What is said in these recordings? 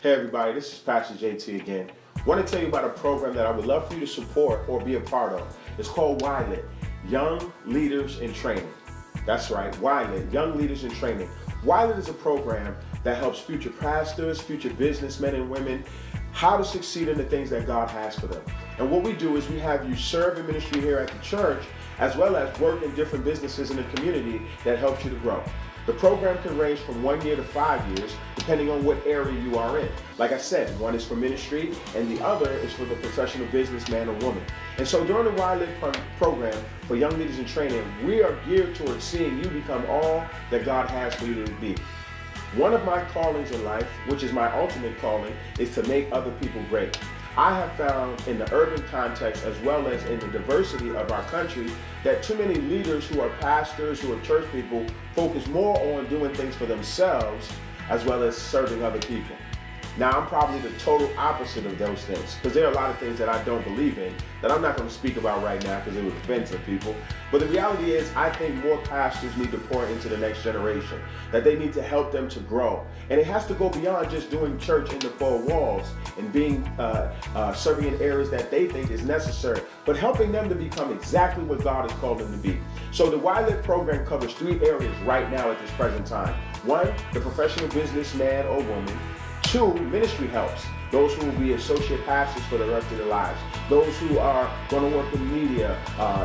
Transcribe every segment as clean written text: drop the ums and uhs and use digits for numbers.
Hey everybody, this is Pastor JT again. I want to tell you about a program that I would love for you to support or be a part of. It's called YLIT, Young Leaders in Training. That's right, YLIT, Young Leaders in Training. YLIT is a program that helps future pastors, future businessmen and women, how to succeed in the things that God has for them. And what we do is we have you serve in ministry here at the church, as well as work in different businesses in the community that helps you to grow. The program can range from 1 year to 5 years, depending on what area you are in. Like I said, one is for ministry, and the other is for the professional businessman or woman. And so during the YLIT program for Young Leaders in Training, we are geared towards seeing you become all that God has for you to be. One of my callings in life, which is my ultimate calling, is to make other people great. I have found in the urban context, as well as in the diversity of our country, that too many leaders who are pastors, who are church people, focus more on doing things for themselves as well as serving other people. Now, I'm probably the total opposite of those things, because there are a lot of things that I don't believe in that I'm not going to speak about right now because it would offend some people. But the reality is, I think more pastors need to pour into the next generation, that they need to help them to grow. And it has to go beyond just doing church in the four walls and being serving in areas that they think is necessary, but helping them to become exactly what God has called them to be. So the YLIT program covers 3 areas right now at this present time. 1, the professional businessman or woman. 2, ministry helps. Those who will be associate pastors for the rest of their lives. Those who are going to work in media,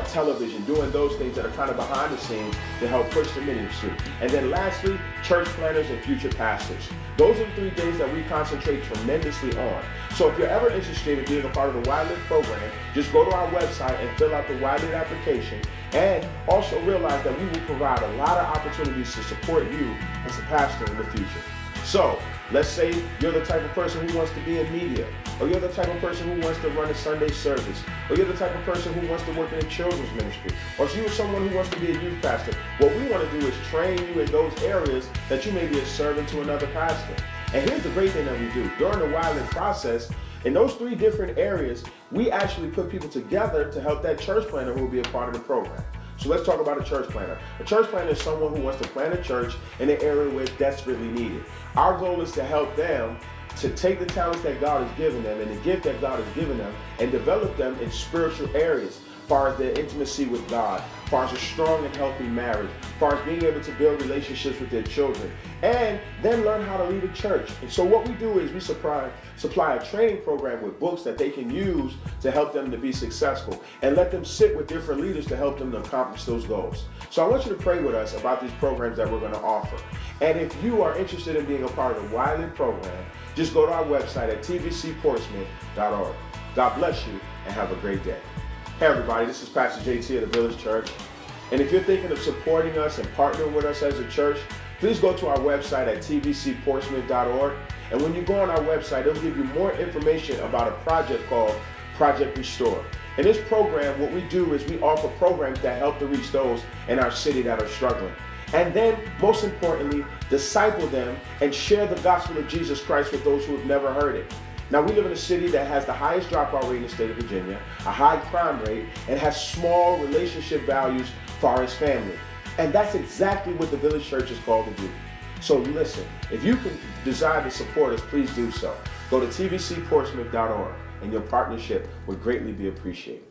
television, doing those things that are kind of behind the scenes to help push the ministry. And then lastly, church planners and future pastors. Those are the 3 days that we concentrate tremendously on. So if you're ever interested in being a part of the YLIT program, just go to our website and fill out the YLIT application. And also realize that we will provide a lot of opportunities to support you as a pastor in the future. So, let's say you're the type of person who wants to be in media, or you're the type of person who wants to run a Sunday service, or you're the type of person who wants to work in a children's ministry, or you're someone who wants to be a youth pastor. What we want to do is train you in those areas that you may be a servant to another pastor. And here's the great thing that we do. During the YLIT process, in those 3 different areas, we actually put people together to help that church planner who will be a part of the program. So let's talk about a church planner. A church planner is someone who wants to plant a church in an area where it's desperately needed. Our goal is to help them to take the talents that God has given them and the gift that God has given them and develop them in spiritual areas, as far as their intimacy with God, as far as a strong and healthy marriage, as far as being able to build relationships with their children, and then learn how to lead a church. And so what we do is we supply a training program with books that they can use to help them to be successful, and let them sit with different leaders to help them to accomplish those goals. So I want you to pray with us about these programs that we're going to offer. And if you are interested in being a part of the YLIT program, just go to our website at tvcportsmouth.org. God bless you and have a great day. Hey everybody, this is Pastor JT of the Village Church. And if you're thinking of supporting us and partnering with us as a church, please go to our website at tvcportsmouth.org. And when you go on our website, it'll give you more information about a project called Project Restore. In this program, what we do is we offer programs that help to reach those in our city that are struggling. And then, most importantly, disciple them and share the gospel of Jesus Christ with those who have never heard it. Now, we live in a city that has the highest dropout rate in the state of Virginia, a high crime rate, and has small relationship values as far as family. And that's exactly what the Village Church is called to do. So listen, if you can desire to support us, please do so. Go to tvcportsmouth.org, and your partnership would greatly be appreciated.